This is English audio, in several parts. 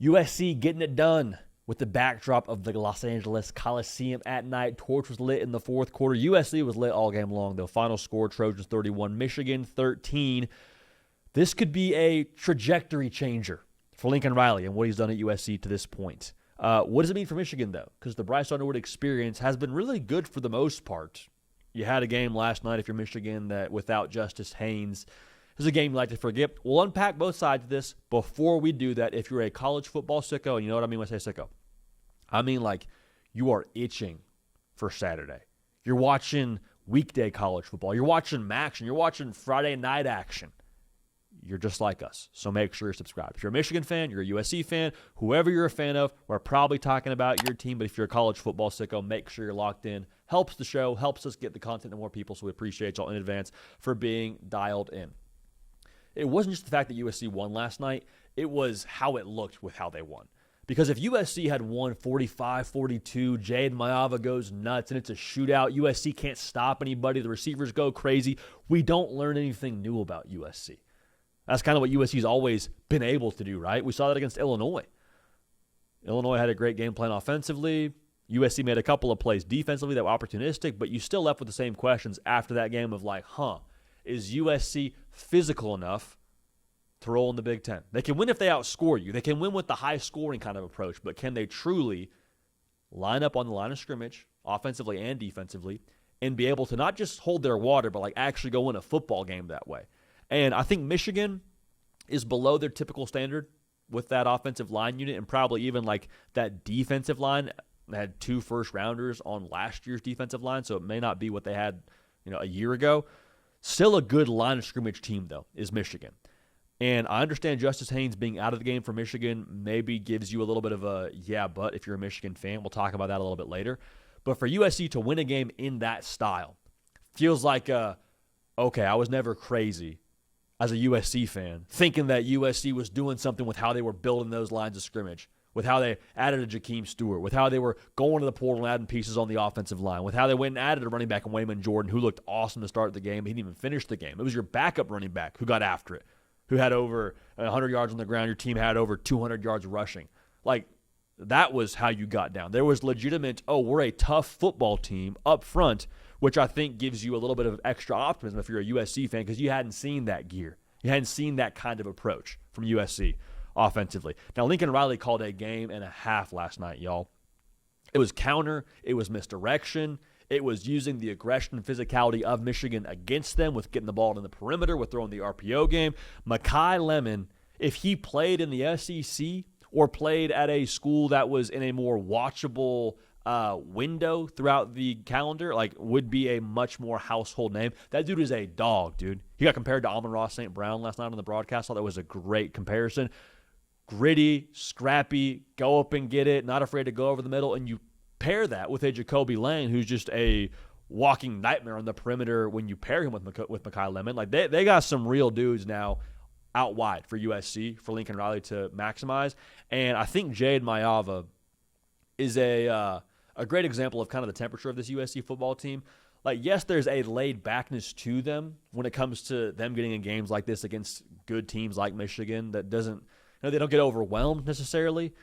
USC getting it done with the backdrop of the Los Angeles Coliseum at night. Torch was lit in the fourth quarter. USC was lit all game long, though. Final score, Trojans 31, Michigan 13. This could be a trajectory changer for Lincoln Riley and what he's done at USC to this point. What does it mean for Michigan, though? Because the Bryce Underwood experience has been really good for the most part. You had a game last night, if you're Michigan, that without Justice Haynes, this is a game you like to forget. We'll unpack both sides of this. Before we do that, if you're a college football sicko, and you know what I mean when I say sicko, I mean like you are itching for Saturday. You're watching weekday college football. You're watching action. You're watching Friday night action. You're just like us, so make sure you're subscribed. If you're a Michigan fan, you're a USC fan, whoever you're a fan of, we're probably talking about your team, but if you're a college football sicko, make sure you're locked in. Helps the show, helps us get the content to more people, so we appreciate y'all in advance for being dialed in. It wasn't just the fact that USC won last night, it was how it looked with how they won. Because if USC had won 45-42, Jade Mayava goes nuts, and it's a shootout, USC can't stop anybody, the receivers go crazy, we don't learn anything new about USC. That's kind of what USC's always been able to do, right? We saw that against Illinois. Illinois had a great game plan offensively. USC made a couple of plays defensively that were opportunistic, but you still left with the same questions after that game of like, is USC physical enough to roll in the Big Ten? They can win if they outscore you. They can win with the high-scoring kind of approach, but can they truly line up on the line of scrimmage, offensively and defensively, and be able to not just hold their water, but like actually go win a football game that way? And I think Michigan is below their typical standard with that offensive line unit, and probably even like that defensive line. They had 2 first-rounders on last year's defensive line, so it may not be what they had, a year ago. Still a good line of scrimmage team, though, is Michigan. And I understand Justice Haynes being out of the game for Michigan maybe gives you a little bit of a but if you're a Michigan fan. We'll talk about that a little bit later. But for USC to win a game in that style feels like, okay, I was never crazy as a USC fan, thinking that USC was doing something with how they were building those lines of scrimmage, with how they added a Jakeem Stewart, with how they were going to the portal and adding pieces on the offensive line, with how they went and added a running back in Wayman Jordan who looked awesome to start the game. He didn't even finish the game. It was your backup running back who got after it, who had over 100 yards on the ground. Your team had over 200 yards rushing. Like, that was how you got down. There was legitimate, we're a tough football team up front, which I think gives you a little bit of extra optimism if you're a USC fan because you hadn't seen that gear. You hadn't seen that kind of approach from USC offensively. Now, Lincoln Riley called a game and a half last night, y'all. It was counter. It was misdirection. It was using the aggression and physicality of Michigan against them with getting the ball in the perimeter, with throwing the RPO game. Makai Lemon, if he played in the SEC or played at a school that was in a more watchable window throughout the calendar, would be a much more household name. That dude is a dog, dude. He got compared to Amon-Ra St. Brown last night on the broadcast. I thought that was a great comparison. Gritty, scrappy, go up and get it, not afraid to go over the middle, and you pair that with a Jacoby Lane who's just a walking nightmare on the perimeter when you pair him with Makai Lemon. They got some real dudes now out wide for USC, for Lincoln Riley to maximize. And I think Jade Mayava is a great example of kind of the temperature of this USC football team. Yes, there's a laid-backness to them when it comes to them getting in games like this against good teams like Michigan that doesn't, they don't get overwhelmed necessarily.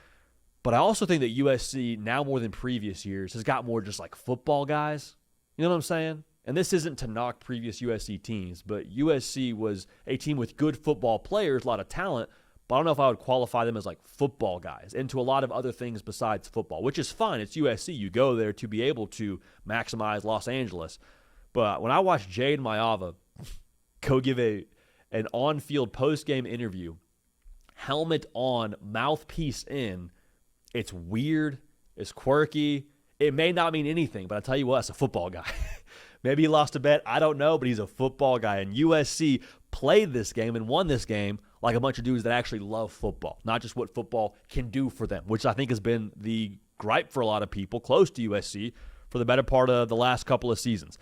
But I also think that USC, now more than previous years, has got more just football guys. You know what I'm saying? And this isn't to knock previous USC teams, but USC was a team with good football players, a lot of talent, but I don't know if I would qualify them as football guys into a lot of other things besides football, which is fine. It's USC. You go there to be able to maximize Los Angeles. But when I watch Jade Mayava go give an on-field post-game interview, helmet on, mouthpiece in, it's weird, it's quirky. It may not mean anything, but I tell you what, it's a football guy. Maybe he lost a bet, I don't know, but he's a football guy. And USC played this game and won this game like a bunch of dudes that actually love football, not just what football can do for them, which I think has been the gripe for a lot of people close to USC for the better part of the last couple of seasons.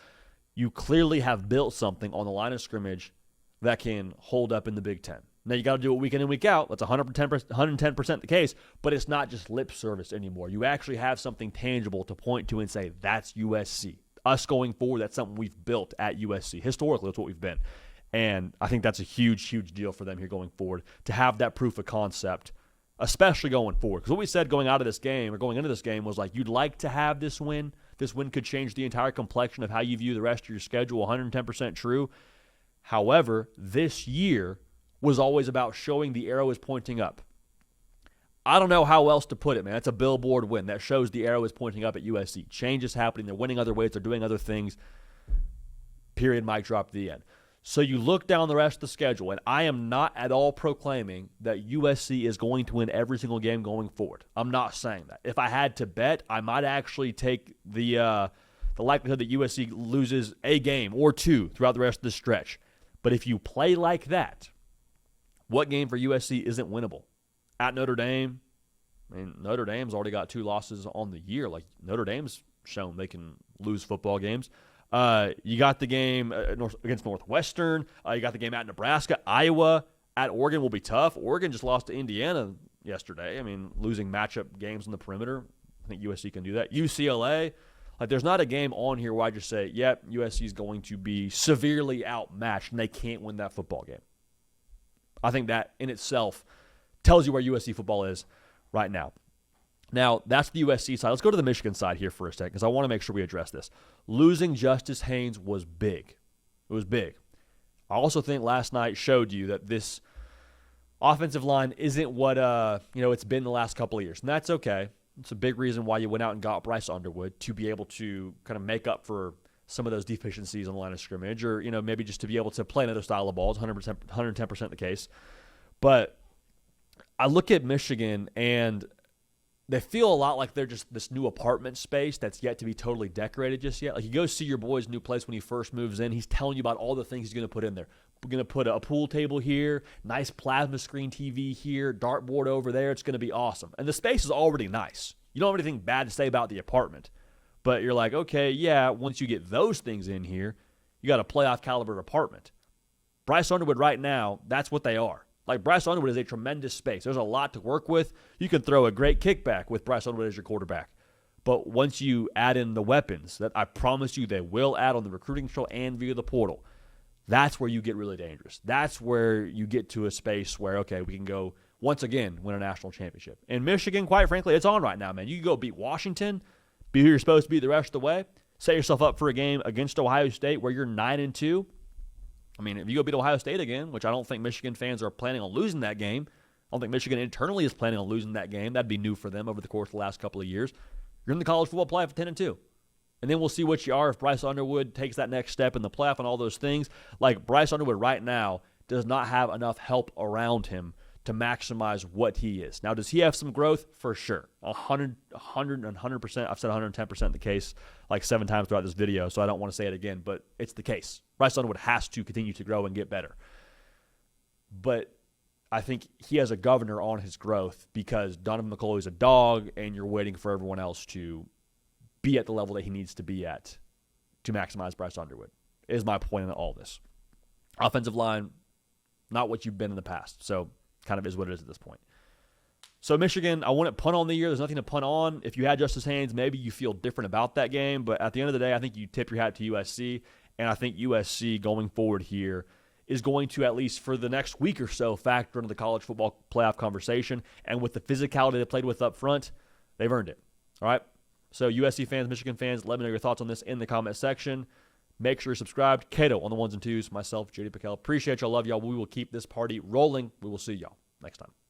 You clearly have built something on the line of scrimmage that can hold up in the Big Ten. Now, you got to do it week in and week out. That's 110% the case, but it's not just lip service anymore. You actually have something tangible to point to and say, that's USC. Us going forward, that's something we've built at USC. Historically, that's what we've been. And I think that's a huge, huge deal for them here going forward to have that proof of concept especially going forward. Because what we said going into this game was like, you'd like to have this win. This win could change the entire complexion of how you view the rest of your schedule, 110% true. However, this year was always about showing the arrow is pointing up. I don't know how else to put it, man. It's a billboard win that shows the arrow is pointing up at USC. Change is happening. They're winning other ways. They're doing other things. Period. Mic drop at the end. So you look down the rest of the schedule, and I am not at all proclaiming that USC is going to win every single game going forward. I'm not saying that. If I had to bet, I might actually take the likelihood that USC loses a game or two throughout the rest of the stretch. But if you play like that, what game for USC isn't winnable? At Notre Dame, I mean, Notre Dame's already got 2 losses on the year. Like, Notre Dame's shown they can lose football games. You got the game against Northwestern. You got the game at Nebraska. Iowa at Oregon will be tough. Oregon just lost to Indiana yesterday. I mean, losing matchup games on the perimeter. I think USC can do that. UCLA. Like, there's not a game on here where I just say, yep, USC is going to be severely outmatched and they can't win that football game. I think that in itself tells you where USC football is right now. Now, that's the USC side. Let's go to the Michigan side here for a second because I want to make sure we address this. Losing Justice Haynes was big. It was big. I also think last night showed you that this offensive line isn't what it's been the last couple of years, and that's okay. It's a big reason why you went out and got Bryce Underwood, to be able to kind of make up for some of those deficiencies on the line of scrimmage, or maybe just to be able to play another style of ball. It's 100%, 110% the case. But I look at Michigan, and they feel a lot like they're just this new apartment space that's yet to be totally decorated just yet. Like, you go see your boy's new place when he first moves in. He's telling you about all the things he's going to put in there. We're going to put a pool table here, nice plasma screen TV here, dartboard over there. It's going to be awesome. And the space is already nice. You don't have anything bad to say about the apartment. But you're like, okay, yeah, once you get those things in here, you got a playoff caliber apartment. Bryce Underwood right now, that's what they are. Like, Bryce Underwood is a tremendous space. There's a lot to work with. You can throw a great kickback with Bryce Underwood as your quarterback. But once you add in the weapons that I promise you they will add on the recruiting trail and via the portal, that's where you get really dangerous. That's where you get to a space where, okay, we can go, once again, win a national championship. In Michigan, quite frankly, it's on right now, man. You can go beat Washington, be who you're supposed to be the rest of the way, set yourself up for a game against Ohio State where you're 9-2. I mean, if you go beat Ohio State again, which I don't think Michigan fans are planning on losing that game, I don't think Michigan internally is planning on losing that game. That'd be new for them over the course of the last couple of years. You're in the college football playoff at 10-2. And then we'll see what you are if Bryce Underwood takes that next step in the playoff and all those things. Like, Bryce Underwood right now does not have enough help around him to maximize what he is. Now, does he have some growth? For sure. 100%. I've said 110% the case like 7 times throughout this video, so I don't want to say it again, but it's the case. Bryce Underwood has to continue to grow and get better. But I think he has a governor on his growth because Donovan McCulley is a dog, and you're waiting for everyone else to be at the level that he needs to be at to maximize Bryce Underwood, is my point in all this. Offensive line, not what you've been in the past, so kind of is what it is at this point. So Michigan, I wouldn't punt on the year. There's nothing to punt on. If you had Justice Haynes, maybe you feel different about that game, but at the end of the day, I think you tip your hat to USC, and I think USC going forward here is going to, at least for the next week or so, factor into the college football playoff conversation. And with the physicality they played with up front, they've earned it. All right? So USC fans, Michigan fans, let me know your thoughts on this in the comment section. Make sure you're subscribed. Cato on the ones and twos. Myself, JD PicKell. Appreciate y'all. Love y'all. We will keep this party rolling. We will see y'all next time.